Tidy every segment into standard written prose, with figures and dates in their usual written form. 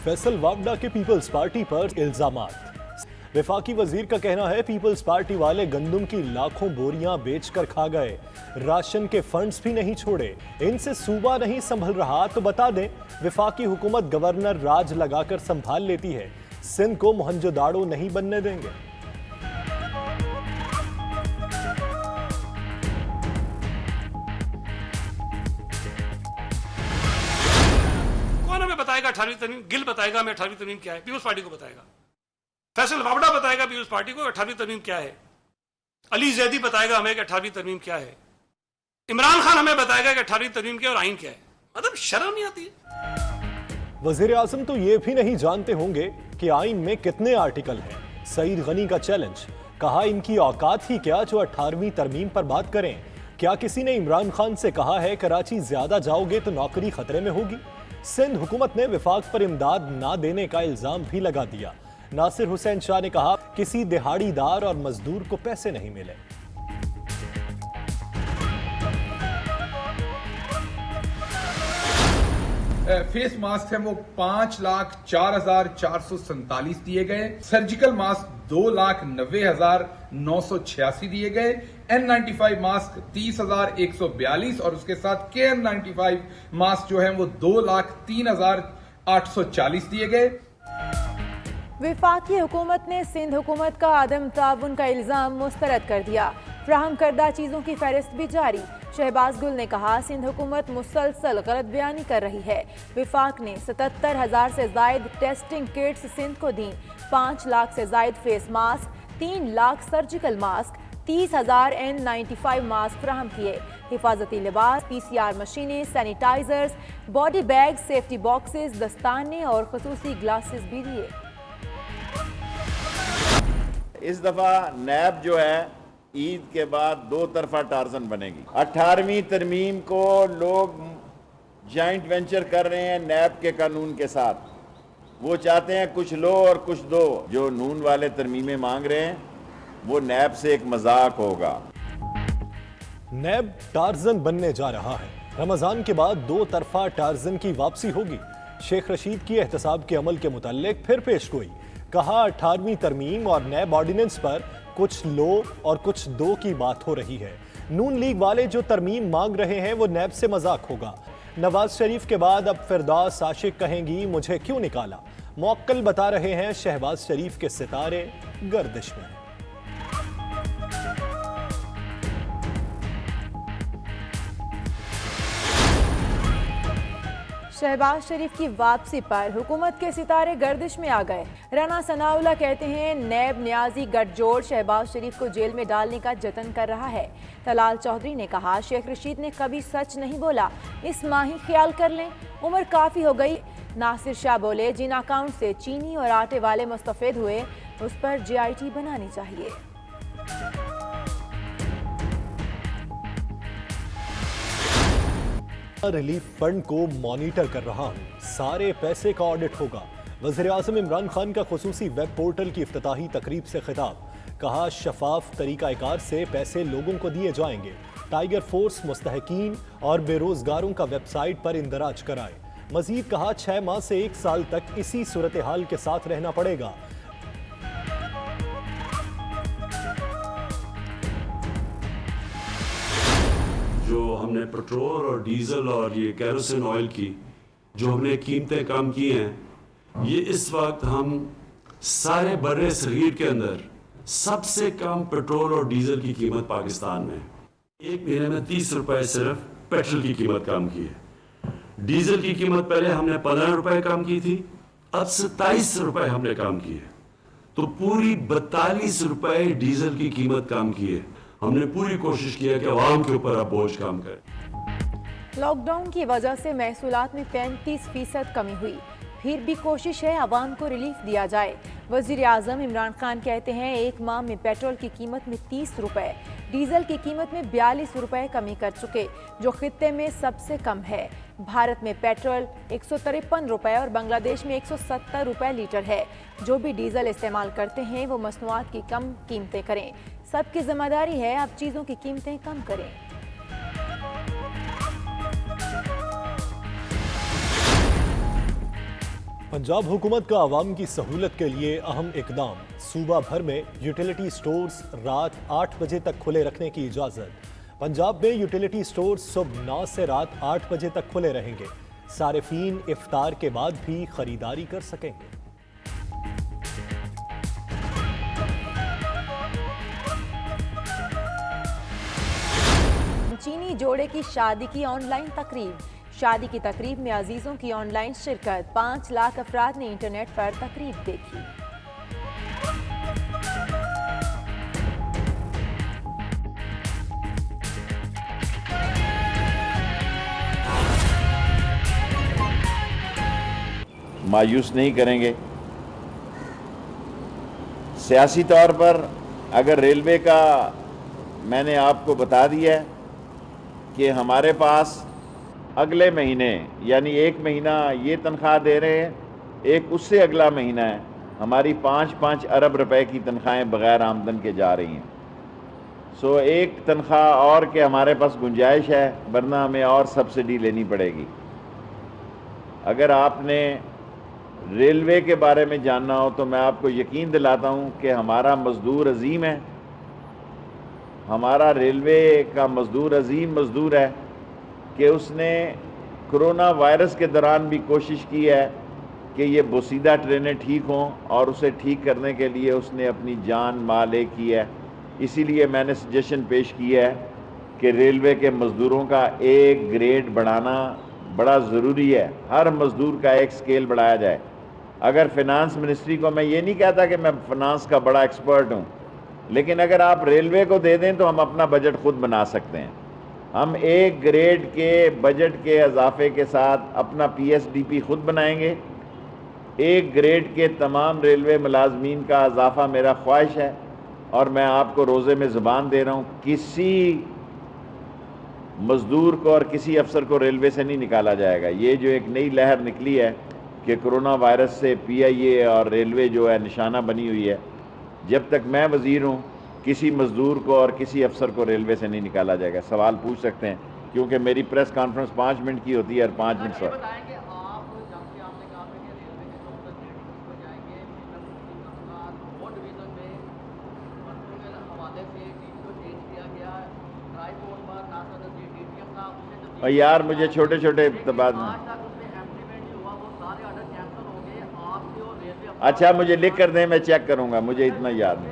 फैसल वावडा के peoples party पर इल्जामात। वफाकी वजीर का कहना है पीपल्स पार्टी वाले गंदम की लाखों बोरियां बेचकर खा गए, राशन के फंड्स भी नहीं छोड़े, इनसे सूबा नहीं संभल रहा तो बता दें वफाकी हुकूमत गवर्नर राज लगाकर संभाल लेती है, सिंध को मोहनजोदाड़ो नहीं बनने देंगे। बताएगा 18वीं तरमीम, गिल बताएगा हमें 18वीं तरमीम क्या है, पीपल्स पार्टी को बताएगा। फैसल वावडा बताएगा पीपल्स पार्टी को 18वीं तरमीम क्या है। अली जैदी बताएगा हमें कि 18वीं तरमीम क्या है। इमरान खान हमें बताएगा कि 18वीं तरमीम क्या है और आइन क्या है। मतलब शर्म नहीं आती। वजीर आजम तो ये भी नहीं जानते होंगे कि आइन में कितने आर्टिकल हैं। सईद गनी का चैलेंज, कहा इनकी औकात ही क्या जो 18वीं तरमीम पर बात करें। क्या किसी ने इमरान खान से कहा है कराची ज्यादा जाओगे तो नौकरी खतरे में होगी। सिंध हुकूमत ने विफाक पर इमदाद ना देने का इल्जाम भी लगा दिया। नासिर हुसैन शाह ने कहा किसी दिहाड़ीदार और मजदूर को पैसे नहीं मिले। फेस मास्क है वो 5,04,447 दिए गए। सर्जिकल मास्क 2,90,986 दिए गए। N95 मास्क 30,142 और उसके साथ KN95 मास्क जो है वो 2,03,840 दिए गए। वफाकी हुकूमत ने सिंध हुकूमत का आदम ताउन का इल्जाम मुस्तरद कर दिया। फ्राहम करदा चीजों की फहरिस्त भी जारी। शहबाज गुल ने कहा सिंध हुकूमत मुसलसल गलत बयानी कर रही है। वफाक ने 77,000 से जायद टेस्टिंग किट्स सिंध को दी। 5 लाख से जायद face mask, 3 lakh surgical mask, 30,000 N95 mask फराहम किए। हिफाजती लिबास, PCR मशीनें, sanitisers, body bag, safety boxes, दस्ताने और खसूसी ग्लासेस भी दिए। इस दफा नैब जो है ईद के बाद 2 तरफा टार्जन बनेगी। 18वीं तरमीम को लोग जॉइंट वेंचर कर रहे हैं नैब के कानून के साथ। वो चाहते हैं कुछ लो और कुछ दो। जो नून वाले तरमीमें मांग रहे हैं वो नैब से एक मजाक होगा। नैब टार्जन बनने जा रहा है। रमजान के बाद 2 तरफा टार्जन की वापसी होगी। शेख रशीद की एहतसाब के अमल के मुताल्लिक फिर पेशगोई। कहा 18वीं तरमीम और नैब ऑर्डिनेंस पर कुछ लो और कुछ दो की बात हो रही है। नून लीग वाले जो तरमीम मांग रहे हैं वो नैब से मजाक होगा। नवाज शरीफ के बाद अब फिरदौस आशिक कहेंगी मुझे क्यों निकाला। मुअक्कल बता रहे हैं शहबाज शरीफ के सितारे गर्दिश में हैं। शहबाज शरीफ की वापसी पर हुकूमत के सितारे गर्दिश में आ गए। राना सनाउल्लाह कहते हैं नैब न्याजी गठजोड़ शहबाज शरीफ को जेल में डालने का जतन कर रहा है। तलाल चौधरी ने कहा शेख रशीद ने कभी सच नहीं बोला, इस माह ही ख्याल कर लें, उम्र काफ़ी हो गई। नासिर शाह बोले जिन अकाउंट से चीनी और आटे वाले मुस्तफेद हुए उस पर JIT बनानी चाहिए। रिलीफ फंड को मॉनिटर कर रहा हूं, सारे पैसे का ऑडिट होगा। वज़ीर आज़म इमरान खान का खुसूसी वेब पोर्टल की इफ्तिताही तकरीब से खिताब। कहा शफाफ तरीकाकार से पैसे लोगों को दिए जाएंगे। टाइगर फोर्स मुस्तहकीन और बेरोजगारों का वेबसाइट पर इंदराज कराए। मजीद कहा 6 माह से 1 साल तक इसी सूरत हाल के साथ रहना पड़ेगा। जो हमने पेट्रोल और डीजल और ये केरोसिन ऑयल की जो हमने कीमतें कम की हैं, ये इस वक्त हम सारे बर्रे सगीर के अंदर सबसे कम पेट्रोल और डीजल की कीमत पाकिस्तान में। 1 महीने में 30 रुपए सिर्फ पेट्रोल की कीमत कम की है। डीजल की कीमत पहले हमने 15 रुपए कम की थी, अब 27 रुपए हमने कम की है। तो पूरी 42 रुपए डीजल की कीमत कम की है। हमने पूरी कोशिश की है कि आवाम के ऊपर अब बोझ कम करें। लॉकडाउन की वजह से महसूलात में 35% कमी हुई, फिर भी कोशिश है आवाम को रिलीफ दिया जाए। वज़ीर आज़म इमरान खान कहते हैं 1 माह में पेट्रोल की कीमत में 30 रुपए, डीजल की कीमत में 42 रुपए कमी कर चुके, जो खित्ते में सबसे कम है। भारत में पेट्रोल 153 रुपए और बांग्लादेश में 170 रुपए लीटर है। जो भी डीजल इस्तेमाल करते हैं वो मसनूआत की कम कीमतें करें। सबकी जिम्मेदारी है अब चीज़ों की कीमतें कम करें। पंजाब हुकूमत का आवाम की सहूलत के लिए अहम इकदाम। सूबा भर में यूटिलिटी स्टोर्स रात 8 बजे तक खुले रखने की इजाज़त। पंजाब में यूटिलिटी स्टोर्स सुबह 9 से रात 8 बजे तक खुले रहेंगे। सारिफीन इफ्तार के बाद भी खरीदारी कर सकेंगे। चीनी जोड़े की शादी की ऑनलाइन तकरीब। शादी की तकरीब में अजीजों की ऑनलाइन शिरकत। 5 लाख अफराद ने इंटरनेट पर तकरीब देखी। मायूस नहीं करेंगे। सियासी तौर पर अगर रेलवे का मैंने आपको बता दिया है कि हमारे पास अगले महीने यानी एक महीना ये तनख्वाह दे रहे हैं, एक उससे अगला महीना है, हमारी 5-5 अरब रुपए की तनख्वाहें बग़ैर आमदन के जा रही हैं। सो एक तनख्वाह और के हमारे पास गुंजाइश है, वरना हमें और सब्सिडी लेनी पड़ेगी। अगर आपने रेलवे के बारे में जानना हो तो मैं आपको यकीन दिलाता हूँ कि हमारा मज़दूर अजीम है। हमारा रेलवे का मज़दूर अजीम मज़दूर है कि उसने कोरोना वायरस के दौरान भी कोशिश की है कि ये बोसीदा ट्रेनें ठीक हों, और उसे ठीक करने के लिए उसने अपनी जान माल एक की है। इसीलिए मैंने सजेशन पेश किया है कि रेलवे के मज़दूरों का एक ग्रेड बढ़ाना बड़ा ज़रूरी है। हर मज़दूर का एक स्केल बढ़ाया जाए। अगर फ़िनांस मिनिस्ट्री को, मैं ये नहीं कहता कि मैं फ़िनांस का बड़ा एक्सपर्ट हूँ, लेकिन अगर आप रेलवे को दे दें तो हम अपना बजट खुद बना सकते हैं। हम एक ग्रेड के बजट के इजाफे के साथ अपना PSDP खुद बनाएंगे। एक ग्रेड के तमाम रेलवे मुलाजमीन का इजाफा मेरा ख्वाहिश है, और मैं आपको रोज़े में ज़ुबान दे रहा हूँ, किसी मज़दूर को और किसी अफसर को रेलवे से नहीं निकाला जाएगा। ये जो एक नई लहर निकली है कि कोरोना वायरस से PIA और रेलवे जो है निशाना बनी हुई है, जब तक मैं वज़ीर हूँ किसी मज़दूर को और किसी अफसर को रेलवे से नहीं निकाला जाएगा। सवाल पूछ सकते हैं, क्योंकि मेरी प्रेस कॉन्फ्रेंस 5 मिनट की होती है और 5 मिनट सवाल। और यार मुझे छोटे छोटे बात में, अच्छा मुझे लिख कर दें, मैं चेक करूंगा, मुझे इतना याद नहीं।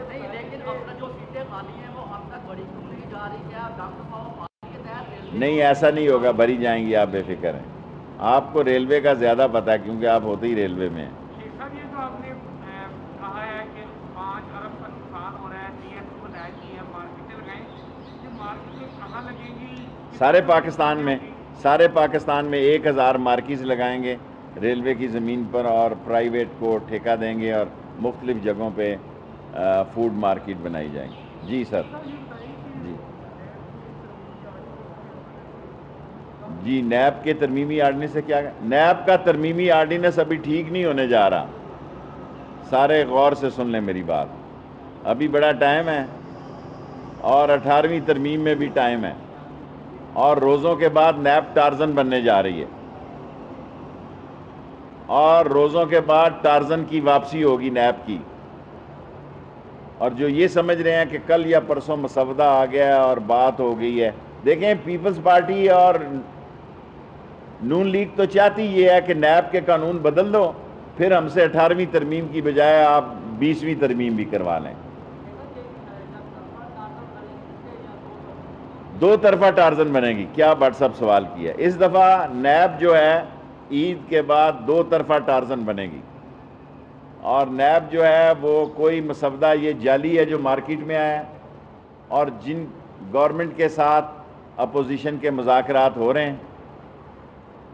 नहीं ऐसा नहीं होगा, भरी जाएंगी, आप बेफिक्र हैं। आपको रेलवे का ज़्यादा पता है क्योंकि आप होते ही रेलवे में हैं। सारे पाकिस्तान में 1000 मार्किज़ लगाएंगे रेलवे की ज़मीन पर, और प्राइवेट को ठेका देंगे, और मुख्तलिफ़ जगहों पे फूड मार्केट बनाई जाएंगी। जी सर, जी नैब के तरमीमी आर्डिनेंस से क्या? नैब का तरमीमी आर्डिनेंस अभी ठीक नहीं होने जा रहा। सारे गौर से सुन लें मेरी बात, अभी बड़ा टाइम है, और 18वीं तरमीम में भी टाइम है, और रोज़ों के बाद नैब टार्जन बनने जा रही है, और रोज़ों के बाद टार्जन की वापसी होगी नैब की। और जो ये समझ रहे हैं कि कल या परसों मसवदा आ गया और बात हो गई है, देखें पीपल्स पार्टी और नून लीग तो चाहती ये है कि नैब के कानून बदल दो, फिर हमसे 18वीं तरमीम की बजाय आप 20वीं तरमीम भी करवा लें। दो तरफा टार्जन बनेगी, क्या भट्ट साहब सवाल किया। इस दफ़ा नैब जो है ईद के बाद 2 तरफा टार्जन बनेगी, और नैब जो है वो कोई मसवदा ये जाली है जो मार्केट में आया है, और जिन गवर्नमेंट के साथ अपोजिशन के मुज़ाकरात हो रहे हैं,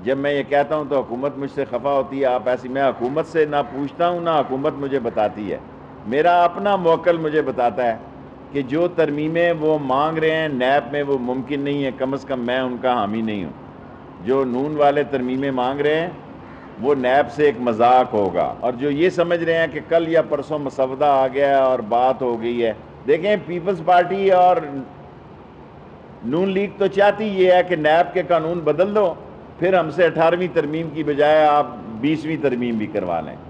जब मैं ये कहता हूँ तो हुकूमत मुझसे खफा होती है। आप ऐसी, मैं हुकूमत से ना पूछता हूँ ना हुकूमत मुझे बताती है। मेरा अपना मौकल मुझे बताता है कि जो तरमीमें वो मांग रहे हैं नैब में वो मुमकिन नहीं है, कम से कम मैं उनका हामी नहीं हूँ। जो नून वाले तरमीमें मांग रहे हैं वो नैब से एक मजाक होगा, और जो ये समझ रहे हैं कि कल या परसों मसवदा आ गया और बात हो गई है, देखें पीपल्स पार्टी और नून लीग तो चाहती ये है कि नैब के कानून बदल दो, फिर हमसे 18वीं तरमीम की बजाय आप 20वीं तरमीम भी करवा लें।